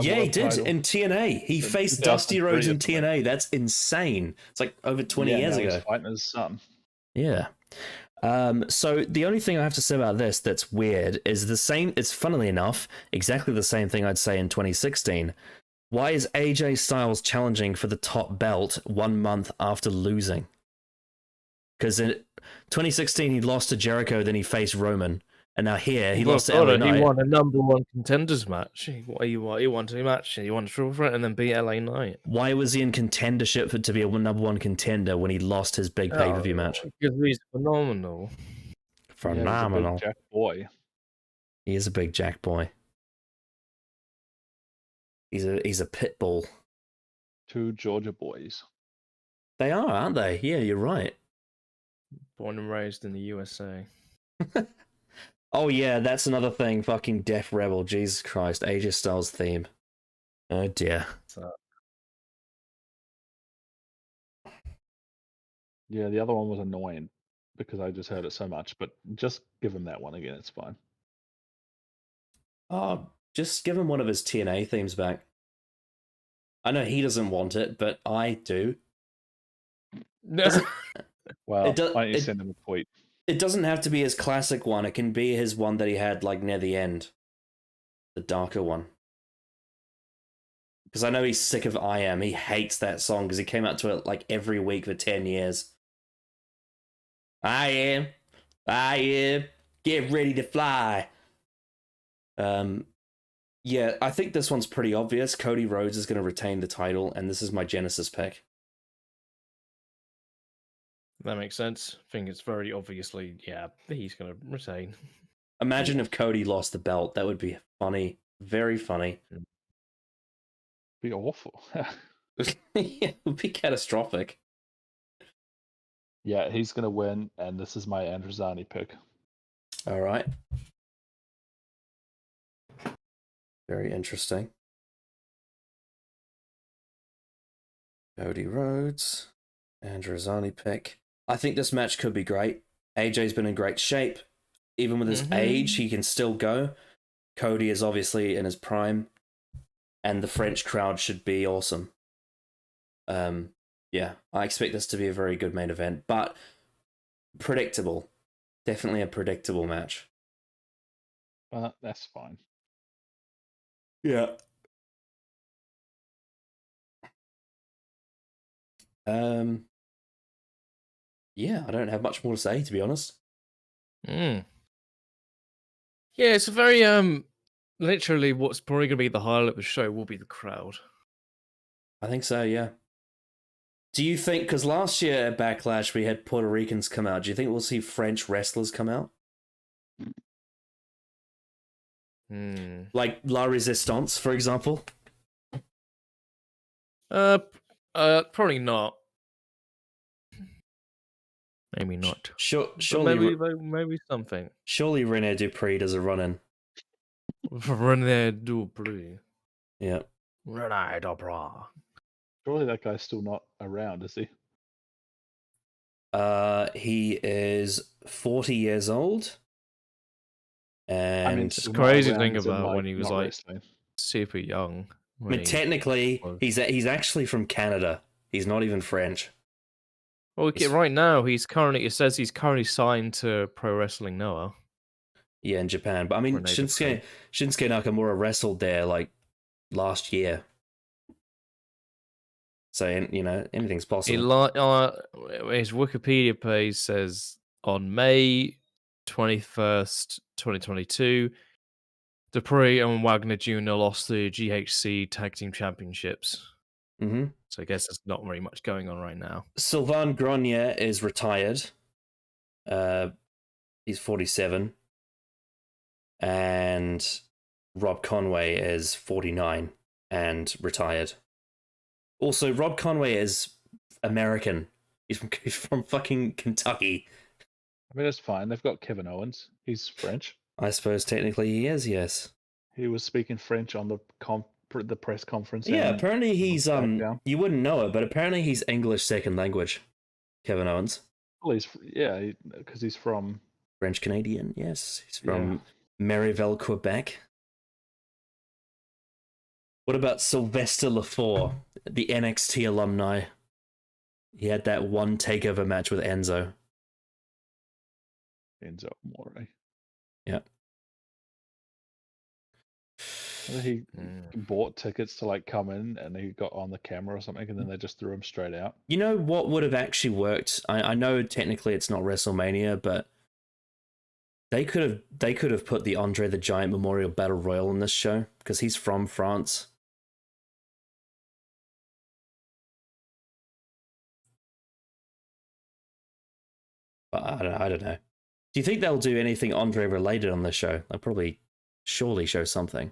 Yeah, he did in TNA. He faced Dusty Rhodes in TNA. That's insane. It's like over 20 years ago. He's fighting his son. Yeah. So the only thing I have to say about this that's weird is the same. It's funnily enough exactly the same thing I'd say in 2016. Why is AJ Styles challenging for the top belt 1 month after losing? Because in 2016 he lost to Jericho, then he faced Roman. And now here, he lost to LA Knight. He won a number one contenders match. He won two matches. He won a triple threat and then beat LA Knight. Why was he in contendership to be a number one contender when he lost his big pay-per-view match? Because he's phenomenal. Phenomenal. Yeah, he's a big Jack boy. He is a big Jack boy. He's a pit bull. Two Georgia boys. They are, aren't they? Yeah, you're right. Born and raised in the USA. Oh yeah, that's another thing. Fucking Def Rebel. Jesus Christ. AJ Styles theme. Oh dear. Yeah, the other one was annoying because I just heard it so much, but just give him that one again, it's fine. Just give him one of his TNA themes back. I know he doesn't want it, but I do. Well, why don't you send him a tweet? It doesn't have to be his classic one. It can be his one that he had like near the end. The darker one. Because I know he's sick of I Am. He hates that song because he came out to it like every week for 10 years. I am, get ready to fly. Yeah, I think this one's pretty obvious. Cody Rhodes is going to retain the title, and this is my Genesis pick. That makes sense. I think it's very obviously, yeah, he's going to retain. Imagine if Cody lost the belt. That would be funny. Very funny. Be awful. Yeah, it would be catastrophic. Yeah, he's going to win, and this is my Androzani pick. All right. Very interesting. Cody Rhodes, Androzani pick. I think this match could be great. AJ's been in great shape. even with his age, he can still go. Cody is obviously in his prime, and the French crowd should be awesome. Yeah, I expect this to be a very good main event, but predictable. Definitely a predictable match. That's fine. Yeah. Yeah, I don't have much more to say, to be honest. Yeah, it's a very literally what's probably gonna be the highlight of the show will be the crowd. I think so, yeah. Do you think, because last year at Backlash we had Puerto Ricans come out, do you think we'll see French wrestlers come out? Like La Resistance, for example? Probably not. Maybe not. Surely, maybe something. Surely Rene Dupree does a run-in. Rene Dupree. Yeah. Rene Dupree. Surely that guy's still not around, is he? He is 40 years old. And I mean, it's crazy to think as in, about when he was like wrestling. super young. I mean, technically, he's actually from Canada. He's not even French. Well, right now it says he's currently signed to Pro Wrestling Noah. Yeah, in Japan. But I mean, Shinsuke Nakamura wrestled there like last year. So, you know, anything's possible. His Wikipedia page says on May 21st, 2022, Dupree and Wagner Jr. lost the GHC Tag Team Championships. Mm-hmm. So I guess there's not very much going on right now. Sylvain Grenier is retired. He's 47. And Rob Conway is 49 and retired. Also, Rob Conway is American. He's from fucking Kentucky. I mean, it's fine. They've got Kevin Owens. He's French. I suppose technically he is, yes. He was speaking French on the press conference. Yeah, apparently he's you wouldn't know it, but apparently he's English second language. Kevin Owens. Well, because he's from French Canadian. Yes, he's from Merivale, Quebec. What about Sylvester Lefort, the NXT alumni? He had that one takeover match with Enzo. Enzo Amore. Yeah. He bought tickets to like come in, and he got on the camera or something, and then they just threw him straight out. You know what would have actually worked? I know technically it's not WrestleMania, but they could have put the Andre the Giant Memorial Battle Royal in this show because he's from France. But I don't know. Do you think they'll do anything Andre related on this show? They'll probably surely show something.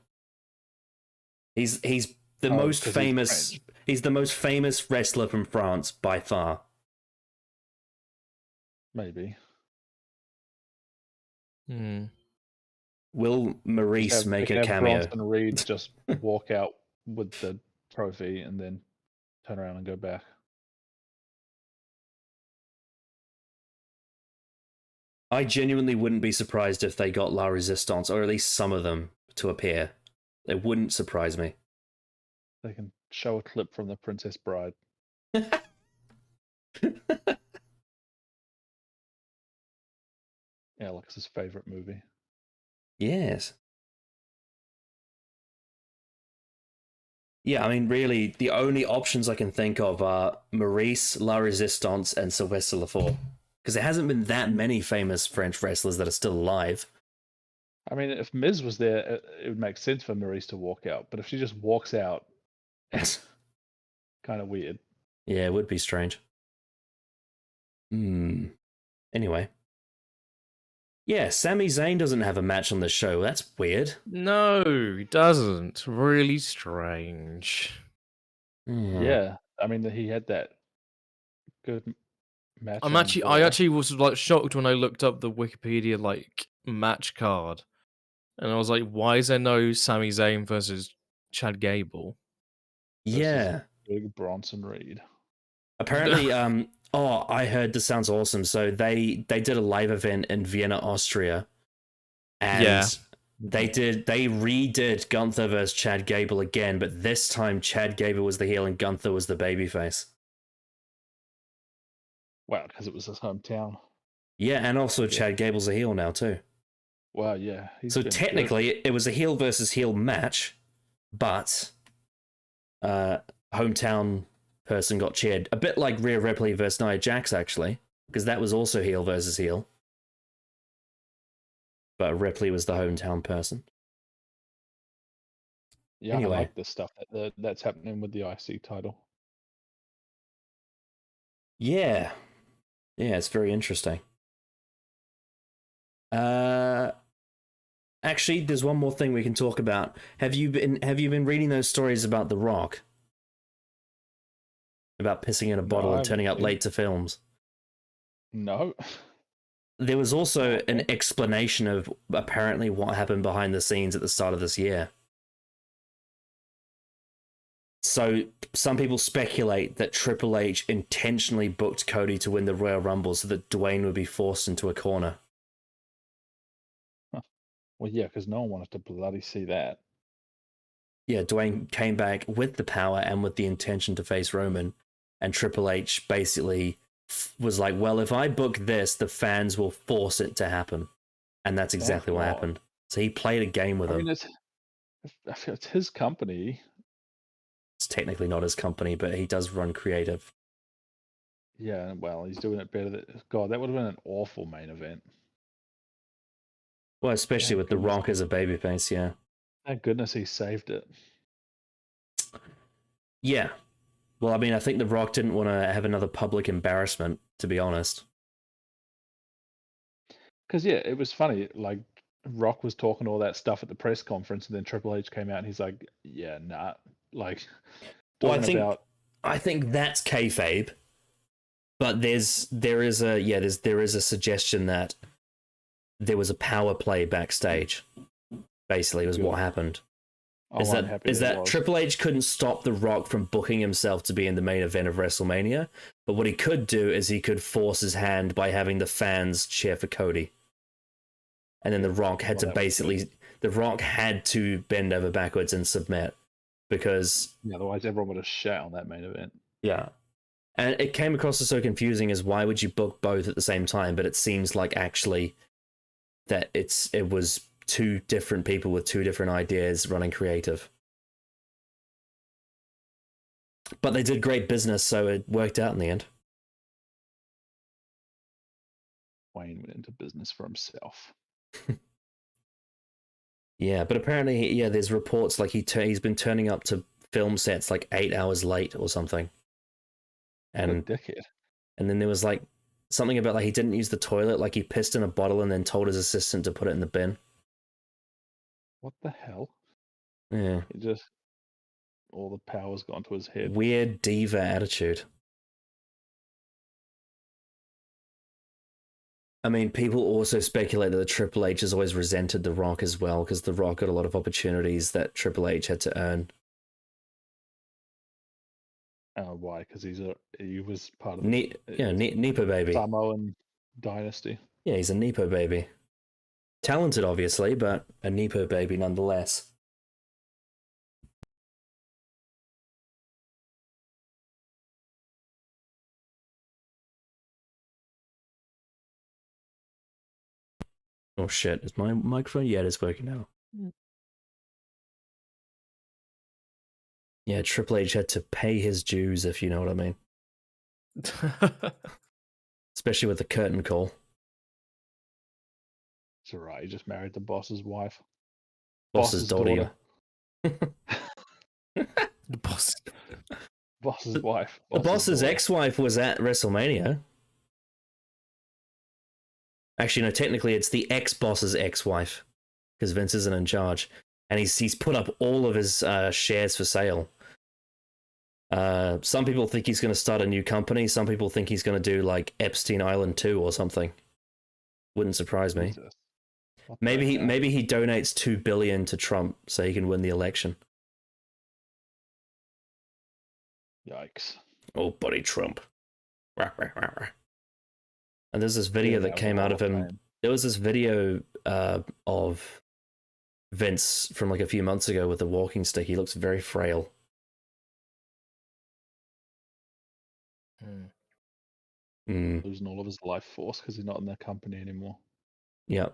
He's the most famous. He's the most famous wrestler from France by far. Maybe. Will Maurice make a cameo? Bronson Reed just walk out with the trophy and then turn around and go back. I genuinely wouldn't be surprised if they got La Resistance, or at least some of them, to appear. It wouldn't surprise me. They can show a clip from The Princess Bride. Alex's favorite movie. Yes. Yeah, I mean, really, the only options I can think of are Maurice, La Resistance, and Sylvester Lefort. Because there hasn't been that many famous French wrestlers that are still alive. I mean, if Miz was there, it would make sense for Maurice to walk out. But if she just walks out, it's kind of weird. Yeah, it would be strange. Anyway. Yeah, Sami Zayn doesn't have a match on the show. That's weird. No, he doesn't. Really strange. Yeah, I mean, he had that good match. I actually was like shocked when I looked up the Wikipedia like match card, and I was like, "Why is there no Sami Zayn versus Chad Gable?" Yeah, big Bronson Reed. Apparently, I heard this sounds awesome. So they did a live event in Vienna, Austria, And they redid Gunther versus Chad Gable again, but this time Chad Gable was the heel and Gunther was the babyface. Wow, because it was his hometown. Yeah, and also Chad Gable's a heel now too. Wow, yeah. So technically, it was a heel versus heel match, but hometown person got cheered. A bit like Rhea Ripley versus Nia Jax, actually, because that was also heel versus heel. But Ripley was the hometown person. Yeah, anyway. I like this stuff that's happening with the IC title. Yeah. Yeah, it's very interesting. Actually, there's one more thing we can talk about. Have you been reading those stories about The Rock? About pissing in a bottle and turning up late to films? No. There was also an explanation of apparently what happened behind the scenes at the start of this year. So some people speculate that Triple H intentionally booked Cody to win the Royal Rumble so that Dwayne would be forced into a corner. Well, yeah, because no one wanted to bloody see that. Yeah, Dwayne came back with the power and with the intention to face Roman, and Triple H basically was like, well, if I book this, the fans will force it to happen. And that's exactly what happened. So he played a game with him. It's his company. It's technically not his company, but he does run creative. Yeah, well, he's doing it better. God, that would have been an awful main event. Well, especially with The Rock as a babyface, yeah. Thank goodness he saved it. Yeah. Well, I mean, I think The Rock didn't want to have another public embarrassment, to be honest. Because, yeah, it was funny. Like, Rock was talking all that stuff at the press conference, and then Triple H came out and he's like, yeah, nah. Like, well, I think that's kayfabe. But there is a suggestion that there was a power play backstage. Basically, was what happened. Is that Triple H couldn't stop The Rock from booking himself to be in the main event of WrestleMania, but what he could do is he could force his hand by having the fans cheer for Cody. And then The Rock had to bend over backwards and submit because otherwise everyone would have shat on that main event. Yeah. And it came across as so confusing as why would you book both at the same time? But it seems like actually that it was two different people with two different ideas running creative. But they did great business, so it worked out in the end. Wayne went into business for himself. Yeah, but apparently, there's reports like he's been turning up to film sets like 8 hours late or something. And what a dickhead. And then there was like something about like he didn't use the toilet, like he pissed in a bottle and then told his assistant to put it in the bin. What the hell? Yeah. It just all the power's gone to his head. Weird diva attitude. I mean, people also speculate that the Triple H has always resented The Rock as well, because The Rock got a lot of opportunities that Triple H had to earn. Why? Because he was part of Nepo baby. Samoan dynasty. Yeah, he's a Nepo baby. Talented, obviously, but a Nepo baby nonetheless. Oh shit, is my microphone? Yeah, it is working now. Yeah, Triple H had to pay his dues, if you know what I mean. Especially with the curtain call. It's alright, he just married the boss's wife. Boss's daughter. Boss's wife. The boss's ex-wife was at WrestleMania. Actually, no, technically it's the ex-boss's ex-wife, because Vince isn't in charge. And he's put up all of his shares for sale. Some people think he's going to start a new company. Some people think he's going to do like Epstein Island 2 or something. Wouldn't surprise me. Maybe he donates $2 billion to Trump so he can win the election. Yikes! Oh, buddy Trump. And there's this video that came out of him There was this video of Vince from like a few months ago with a walking stick. He looks very frail. Losing all of his life force because he's not in their company anymore. Yeah.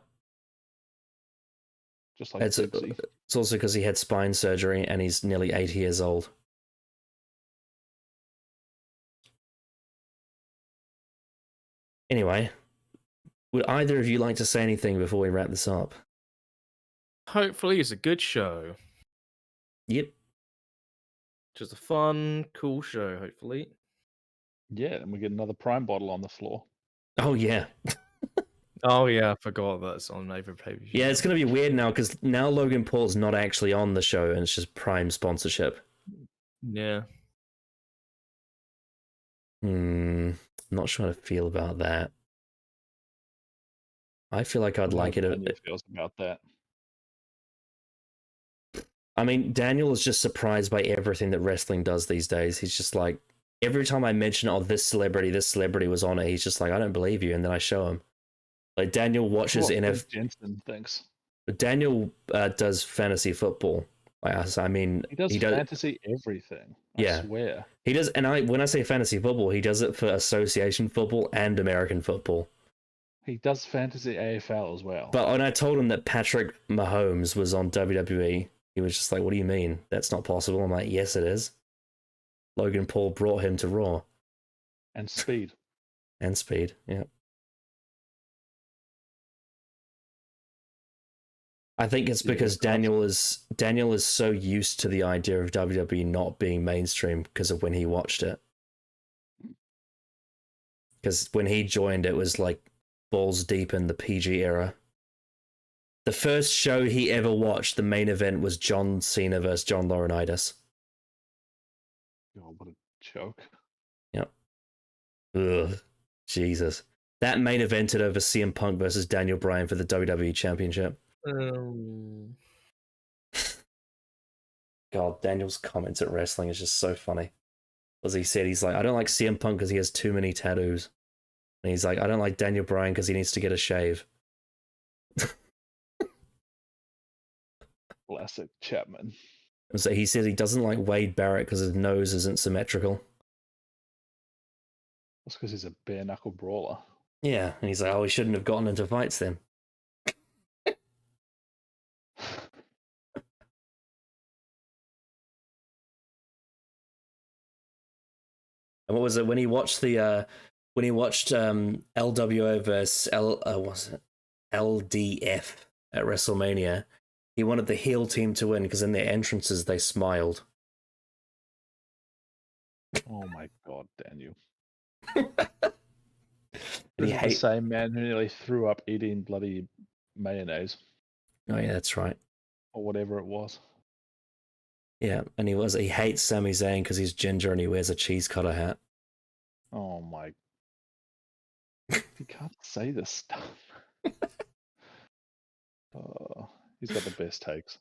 Just like Bigsy. It's also because he had spine surgery and he's nearly 80 years old. Anyway, would either of you like to say anything before we wrap this up? Hopefully it's a good show. Yep. Just a fun, cool show, hopefully. Yeah, and we get another Prime bottle on the floor. Oh, yeah. Oh, yeah, I forgot that's on every pay-per-view. Yeah, it's going to be weird now because now Logan Paul's not actually on the show and it's just Prime sponsorship. Yeah. Not sure how to feel about that. I feel like I'd like it. Daniel feels about that. I mean, Daniel is just surprised by everything that wrestling does these days. He's just like, every time I mention, oh, this celebrity was on it, he's just like, I don't believe you, and then I show him. Like, Daniel watches NFL. Jensen thinks. Daniel does fantasy football. I mean, he does fantasy everything. I swear. He does, and when I say fantasy football, he does it for association football and American football. He does fantasy AFL as well. But when I told him that Patrick Mahomes was on WWE, he was just like, what do you mean? That's not possible. I'm like, yes, it is. Logan Paul brought him to Raw. And speed. And speed, yeah. I think it's because Daniel is so used to the idea of WWE not being mainstream because of when he watched it. Because when he joined, it was like balls deep in the PG era. The first show he ever watched, the main event was John Cena versus John Laurinaitis. Oh, what a joke. Yep. Ugh. Jesus. That main evented over CM Punk versus Daniel Bryan for the WWE Championship. God, Daniel's comments at wrestling is just so funny. As he said, he's like, I don't like CM Punk because he has too many tattoos. And he's like, I don't like Daniel Bryan because he needs to get a shave. Classic Chapman. And so he says he doesn't like Wade Barrett because his nose isn't symmetrical. That's because he's a bare knuckle brawler. Yeah, and he's like, oh, he shouldn't have gotten into fights then. And what was it when he watched LWO versus LDF at WrestleMania? He wanted the heel team to win because in their entrances they smiled. Oh my God, Daniel! He's the same man who nearly threw up eating bloody mayonnaise. Oh yeah, that's right. Or whatever it was. Yeah, and he hates Sami Zayn because he's ginger and he wears a cheese cutter hat. Oh my! You can't say this stuff. He's got the best takes.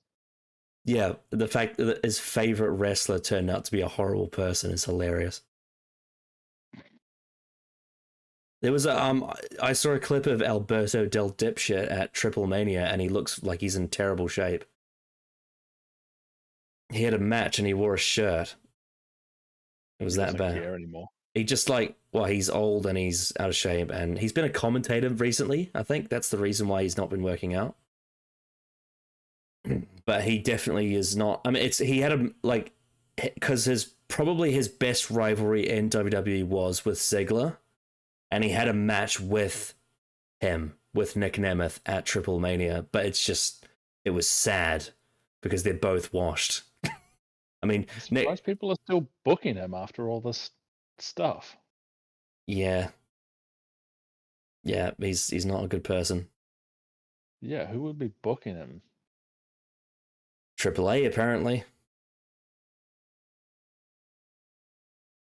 Yeah, the fact that his favorite wrestler turned out to be a horrible person is hilarious. There was I saw a clip of Alberto Del Dipshit at Triple Mania, and he looks like he's in terrible shape. He had a match and he wore a shirt. It was that bad. He doesn't care anymore. He just he's old and he's out of shape, and he's been a commentator recently. I think that's the reason why he's not been working out. But he definitely is not. I mean, he had because his best rivalry in WWE was with Ziggler, and he had a match with him, with Nick Nemeth at Triple Mania. But it was sad because they're both washed. I mean, most people are still booking him after all this stuff. Yeah, he's not a good person. Yeah, who would be booking him? AAA, apparently.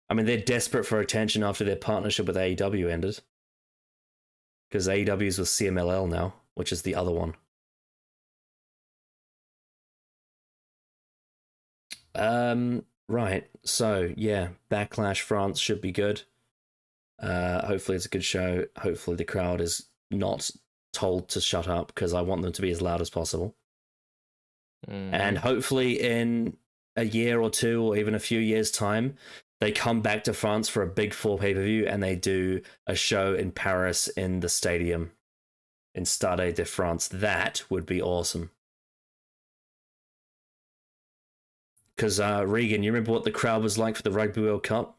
I mean, they're desperate for attention after their partnership with AEW ended. Because AEW is with CMLL now, which is the other one. Right. So, yeah, Backlash France should be good. Hopefully it's a good show. Hopefully the crowd is not told to shut up because I want them to be as loud as possible. And hopefully in a year or two, or even a few years' time, they come back to France for a big 4 pay-per-view and they do a show in Paris in the stadium in Stade de France. That would be awesome. Because, Regan, you remember what the crowd was like for the Rugby World Cup?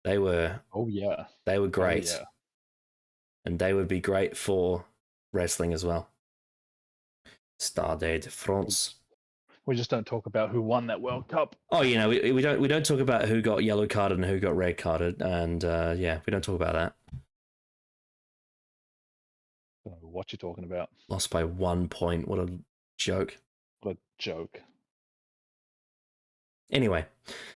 They were... Oh, yeah. They were great. Oh, yeah. And they would be great for wrestling as well. Stade de France. We just don't talk about who won that World Cup. Oh, you know, we don't talk about who got yellow carded and who got red carded, and yeah, we don't talk about that. I don't know what you're talking about. Lost by 1 point. What a joke. What a joke. Anyway,